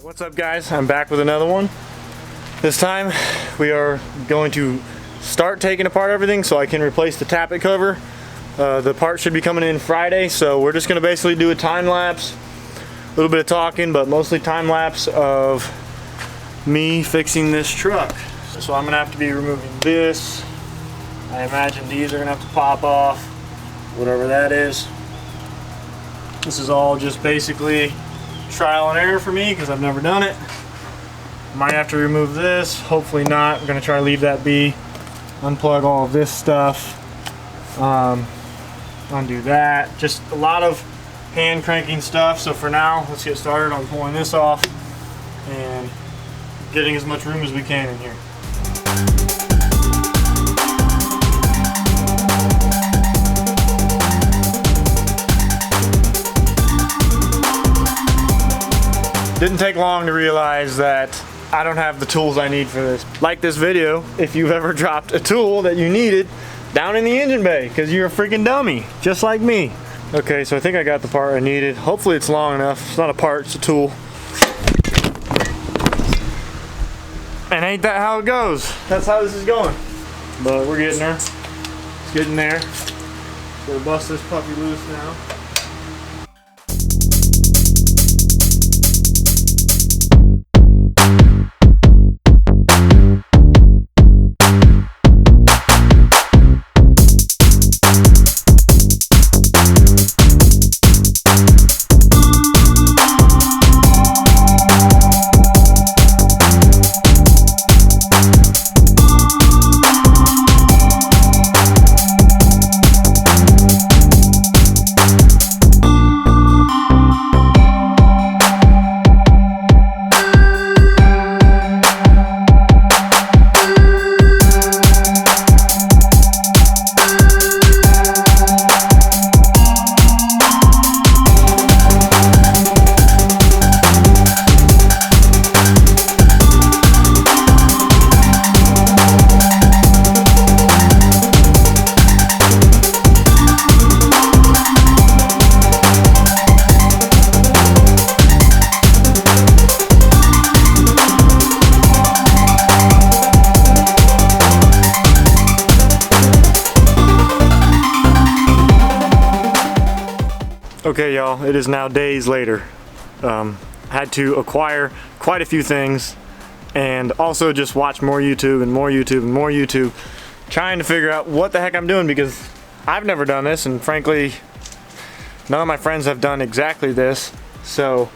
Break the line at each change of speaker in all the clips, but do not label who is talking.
What's up, guys? I'm back with another one. This time we are going to start taking apart everything so I can replace the tappet cover. The part should be coming in Friday, so we're just going to basically do a time lapse, a little bit of talking, but mostly time lapse of me fixing this truck. So I'm going to have to be removing this. I imagine these are going to have to pop off, whatever that is. This is all just basically trial and error for me because I've never done it. Might have to remove this, hopefully not. I'm going to try to leave that be. Unplug all of this stuff. Undo that. Just a lot of hand cranking stuff. So for now, let's get started on pulling this off and getting as much room as we can in here. Didn't take long to realize that I don't have the tools I need for this. Like this video if you've ever dropped a tool that you needed down in the engine bay because you're a freaking dummy, just like me. Okay, so I think I got the part I needed. Hopefully it's long enough. It's not a part, it's a tool. And ain't that how it goes? That's how this is going. But we're getting there. It's getting there. Gonna bust this puppy loose now. Okay, y'all, it is now days later. Had to acquire quite a few things and also just watch more YouTube and more YouTube and more YouTube, trying to figure out what the heck I'm doing because I've never done this, and frankly none of my friends have done exactly this, so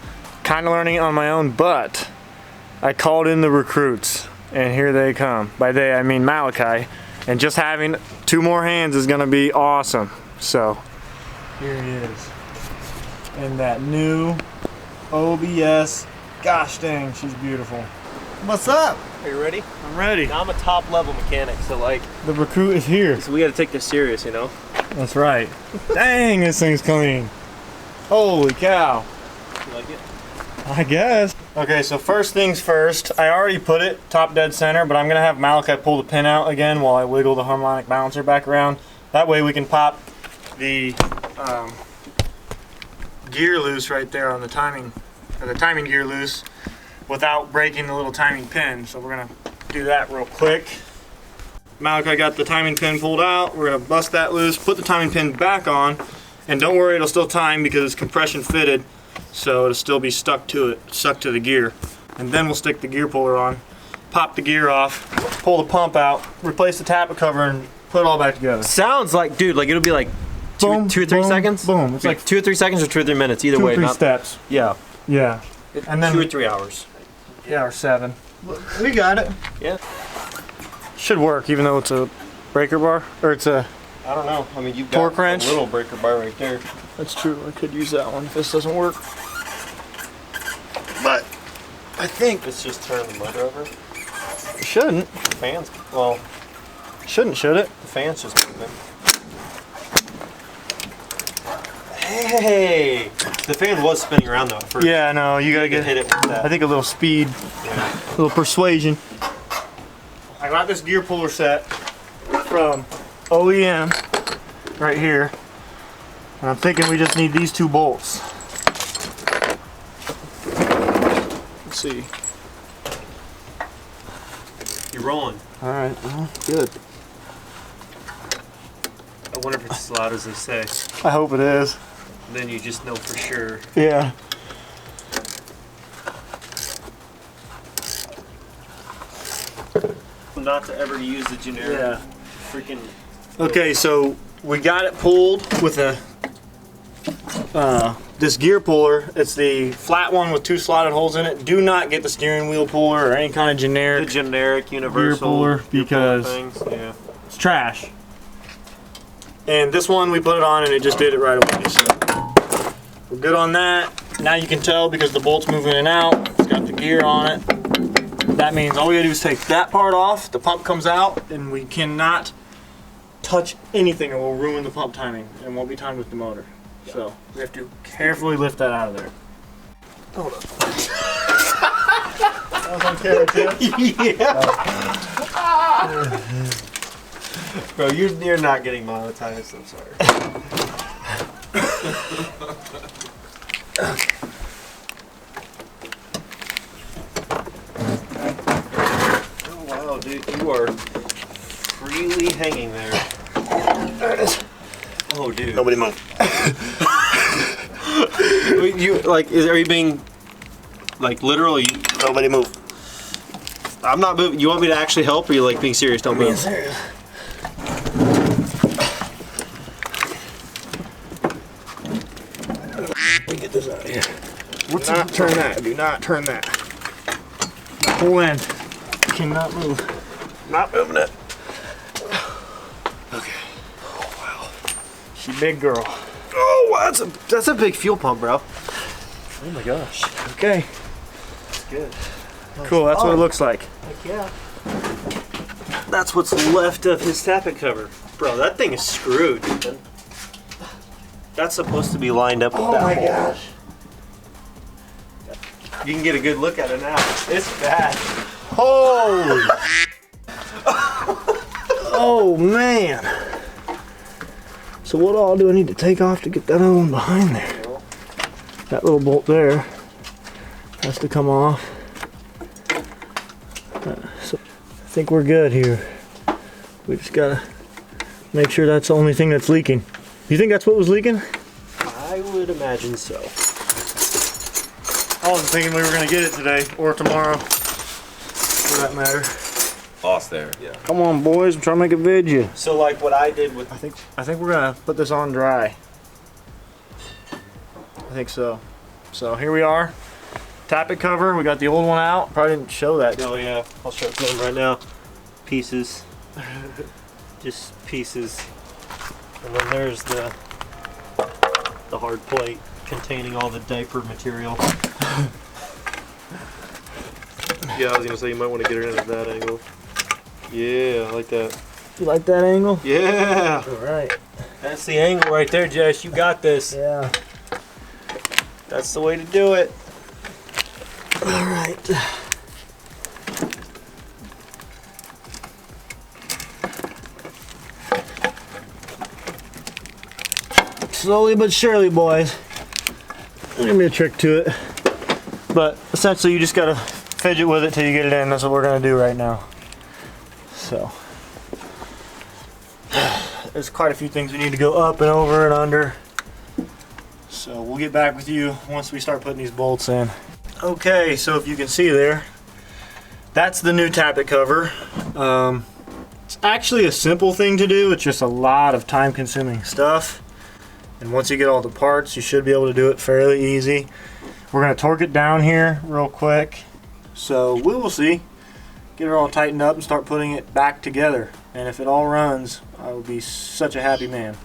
kind of learning on my own. But I called in the recruits and here they come. By they I mean Malachi, and just having 2 more hands is gonna be awesome. So here he is. And that new OBS, gosh dang, she's beautiful. What's up?
Are you ready?
I'm ready.
Now I'm a top level mechanic, so like...
The recruit is here.
So we gotta take this serious, you know?
That's right. Dang, this thing's clean. Holy cow.
You like it?
I guess. Okay, so first things first, I already put it top dead center, but I'm gonna have Malachi pull the pin out again while I wiggle the harmonic balancer back around. That way we can pop the gear loose right there on the timing, or the timing gear loose, without breaking the little timing pin. So we're gonna do that real quick. Malachi got the timing pin pulled out. We're gonna bust that loose, put the timing pin back on, and don't worry, it'll still time because it's compression fitted, so it'll still be stuck to it, stuck to the gear. And then we'll stick the gear puller on, pop the gear off, pull the pump out, replace the tappet cover, and put it all back together.
Sounds like, dude, like it'll be like
Boom,
2 or 3
boom,
seconds?
Boom. It's like
2 or 3 seconds or 2 or 3 minutes, either
2
way.
or 3
not,
steps.
Yeah.
Yeah. And then
2 or 3 hours.
Yeah, or 7. We got it.
Yeah.
Should work, even though it's a breaker bar, or it's a...
I don't know. I mean, you've got
torque wrench.
A little breaker bar right there.
That's true. I could use that one if this doesn't work. But I think
Let's just turn the motor over.
it shouldn't.
The fans, well,
Shouldn't, should it?
the fan's just moving. Hey! The fan was spinning around though at first.
Yeah, no, you gotta get
hit it with that.
I think a little speed,
Yeah.
a little persuasion. I got this gear puller set from OEM right here, and I'm thinking we just need these 2 bolts. Let's see.
You're rolling.
All right, well, good.
I wonder if it's as loud as they say.
I hope it is.
Then you just know for sure.
Yeah.
Not to ever use the generic freaking...
Okay, so we got it pulled with a this gear puller. It's the flat one with 2 slotted holes in it. Do not get the steering wheel puller or any kind of generic
The generic universal
puller because
things. Yeah.
it's trash. And this one we put it on and it just did it right away. So we're good on that. Now you can tell because the bolt's moving in and out. It's got the gear on it. That means all we gotta do is take that part off, the pump comes out, and we cannot touch anything or we'll ruin the pump timing and won't be timed with the motor. So we have to carefully lift that out of there. Hold up. That was on camera too?
Yeah. Bro, you're not getting monetized, I'm sorry. Oh wow, dude, you are freely hanging there.
There it is.
Oh dude.
Nobody move.
You like are you being like literally
Nobody move.
I'm not moving. You want me to actually help or are you like being serious? Don't move.
Serious. Let me get this out of here.
What's
Do not turn that. Do not turn that. The whole end. Cannot move.
Not moving it.
Okay. Oh wow. She big girl.
Oh wow, that's a big fuel pump, bro.
Oh my gosh. Okay.
That's good.
Cool. That's what it looks like.
Heck yeah. That's what's left of his tappet cover. Bro, that thing is screwed, dude. That's supposed to be lined up with that hole.
Gosh.
You can get a good look at it now. It's bad.
Holy. Oh man. So what all do I need to take off to get that other one behind there? That little bolt there has to come off. So I think we're good here. We just gotta make sure that's the only thing that's leaking. You think that's what was leaking?
I would imagine so.
I wasn't thinking we were gonna get it today or tomorrow, for that matter.
Lost there.
Yeah.
Come on, boys, I'm trying to make a video.
So like what I did with
I think we're gonna put this on dry. I think so. So here we are. Tappet cover. We got the old one out. Probably didn't show that.
oh yeah, I'll show it to them right now. Pieces. Just pieces. And then there's the hard plate containing all the diaper material. Yeah, I was gonna say you might want to get it in at that angle. Yeah, I like that.
You like that angle?
Yeah!
All right.
That's the angle right there, Jess. You got this.
Yeah.
That's the way to do it.
All right. Slowly but surely, boys. There's gonna be a trick to it. But essentially you just gotta fidget with it till you get it in. That's what we're gonna do right now. So there's quite a few things we need to go up and over and under. So we'll get back with you once we start putting these bolts in. Okay, so if you can see there, that's the new tappet cover. It's actually a simple thing to do. It's just a lot of time-consuming stuff. And once you get all the parts, you should be able to do it fairly easy. We're gonna torque it down here real quick. So we will see. Get it all tightened up and start putting it back together. And if it all runs, I will be such a happy man.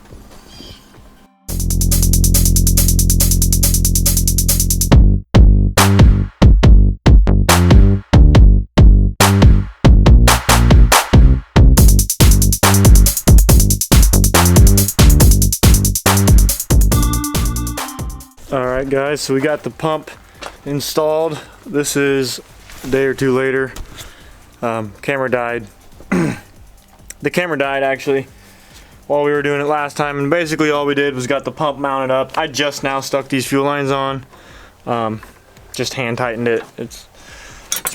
Alright guys, so we got the pump installed. This is a day or two later. Camera died. The camera died actually while we were doing it last time, and basically all we did was got the pump mounted up. I just now stuck these fuel lines on. just hand tightened it. It's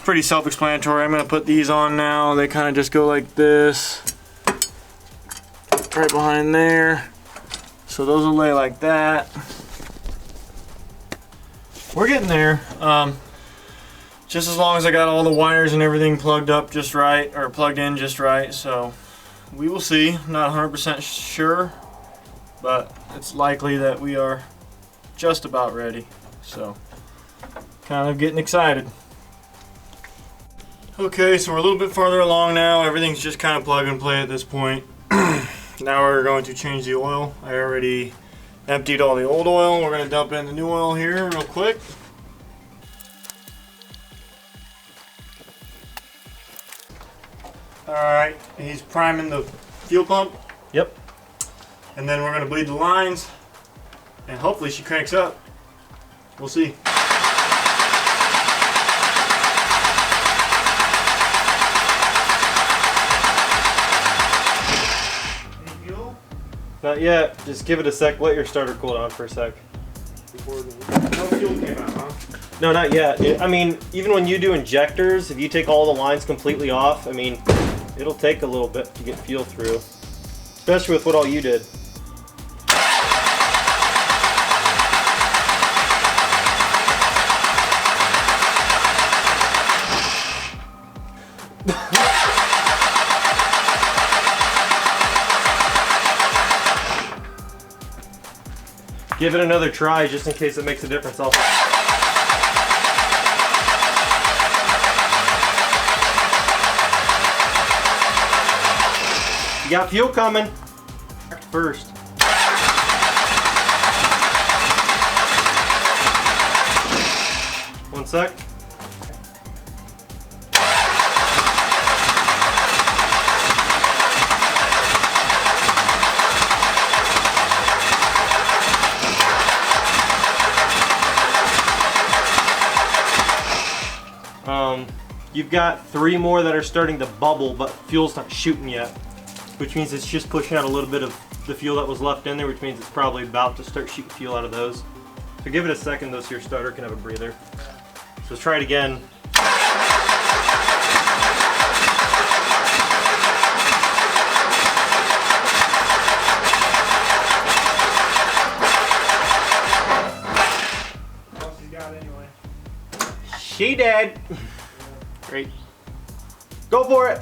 pretty self-explanatory. I'm gonna put these on now. They kind of just go like this, right behind there. So those will lay like that. We're getting there. Just as long as I got all the wires and everything plugged up just right, or plugged in just right. So we will see. Not 100% sure, but it's likely that we are just about ready. So kind of getting excited. Okay, so we're a little bit farther along now. Everything's just kind of plug and play at this point. Now we're going to change the oil. I already emptied all the old oil. We're going to dump in the new oil here real quick. Alright, he's priming the fuel pump.
Yep.
And then we're going to bleed the lines. And hopefully she cranks up. We'll see.
Not yet. Just give it a sec. Let your starter cool down for a sec.
No fuel came out, huh?
No, not yet. I mean, even when you do injectors, if you take all the lines completely off, I mean, it'll take a little bit to get fuel through. Especially with what all you did. Give it another try just in case it makes a difference. You got fuel coming. First. One sec. You've got 3 more that are starting to bubble, but fuel's not shooting yet, which means it's just pushing out a little bit of the fuel that was left in there, which means it's probably about to start shooting fuel out of those. So give it a second though so your starter can have a breather. So let's try it again. She did. Great. Go for it.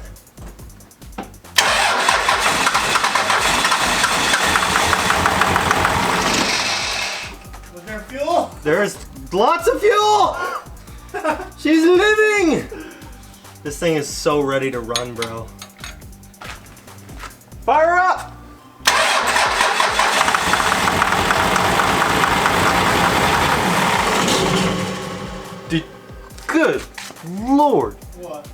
Was there fuel?
There's lots of fuel. She's living. This thing is so ready to run, bro. Fire up. Good Lord.
What?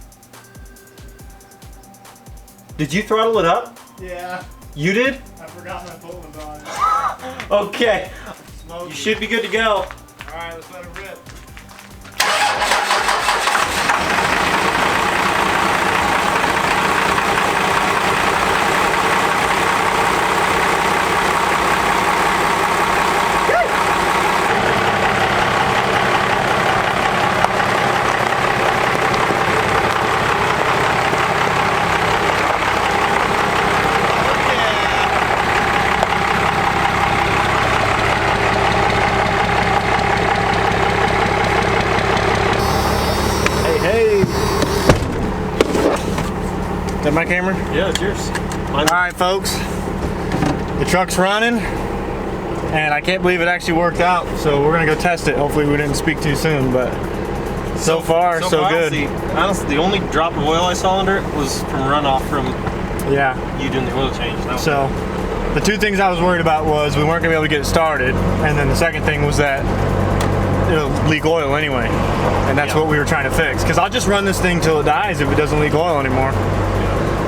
Did you throttle it up?
Yeah.
You did?
I forgot my foot was on.
Okay.
Smoky.
You should be good to go.
Alright, let's let it rip. Is that my camera?
Yeah, it's yours.
Alright folks, the truck's running and I can't believe it actually worked out, so we're gonna go test it. Hopefully we didn't speak too soon, but so far so good.
Honestly, the only drop of oil I saw under it was from runoff from you doing the oil change.
So the 2 things I was worried about was we weren't gonna be able to get it started, and then the second thing was that it'll leak oil anyway, and that's what we were trying to fix. Because I'll just run this thing till it dies if it doesn't leak oil anymore.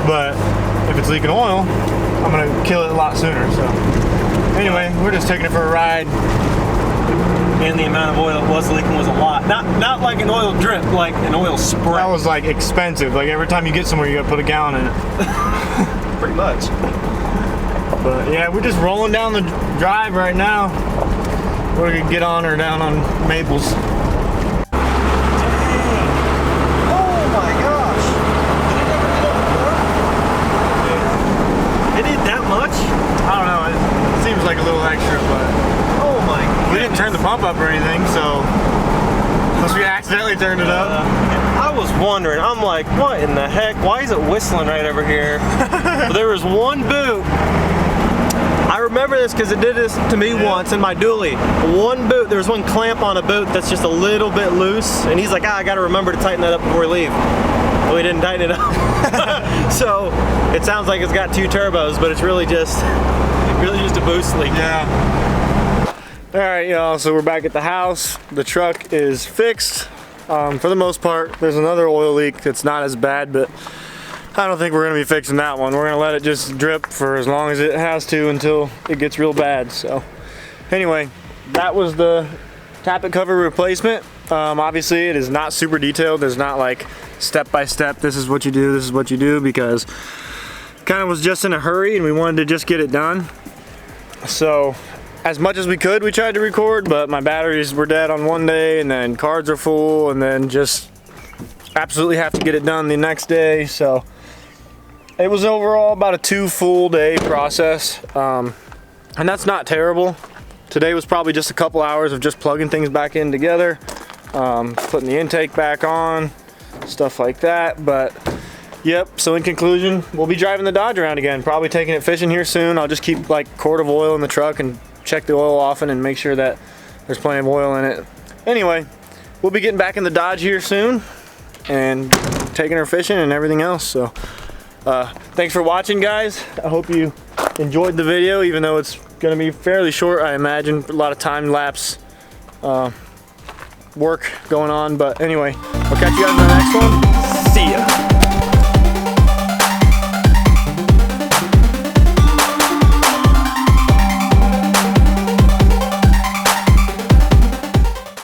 But if it's leaking oil, I'm gonna kill it a lot sooner. So anyway, we're just taking it for a ride.
And the amount of oil it was leaking was a lot. Not like an oil drip, like an oil spray.
That was like expensive. Like every time you get somewhere, you gotta put a gallon in it.
Pretty much.
But yeah, we're just rolling down the drive right now. We're gonna get on or down on Maples. stirring it up.
I was wondering, I'm like, what in the heck? Why is it whistling right over here? But there was one boot. I remember this because it did this to me once in my dually. One boot, there was one clamp on a boot that's just a little bit loose, and he's like, I gotta remember to tighten that up before we leave. But we didn't tighten it up. So it sounds like it's got 2 turbos, but it's really just a boost leak.
Yeah. All right, y'all, so we're back at the house. The truck is fixed. For the most part, there's another oil leak that's not as bad, but I don't think we're gonna be fixing that one. We're gonna let it just drip for as long as it has to until it gets real bad. So anyway, that was the tappet cover replacement. Obviously it is not super detailed. There's not like step by step, this is what you do, this is what you do, because kind of was just in a hurry and we wanted to just get it done. So as much as we could, we tried to record, but my batteries were dead on one day and then cards are full, and then just absolutely have to get it done the next day. So it was overall about a 2 full day process, and that's not terrible. Today was probably just a couple hours of just plugging things back in together, putting the intake back on, stuff like that. But yep, so in conclusion, we'll be driving the Dodge around again, probably taking it fishing here soon. I'll just keep like a quart of oil in the truck and check the oil often and make sure that there's plenty of oil in it. Anyway, we'll be getting back in the Dodge here soon and taking her fishing and everything else. So thanks for watching, guys. I hope you enjoyed the video, even though it's gonna be fairly short. I imagine a lot of time lapse work going on, but anyway, I'll catch you guys in the next one. See ya.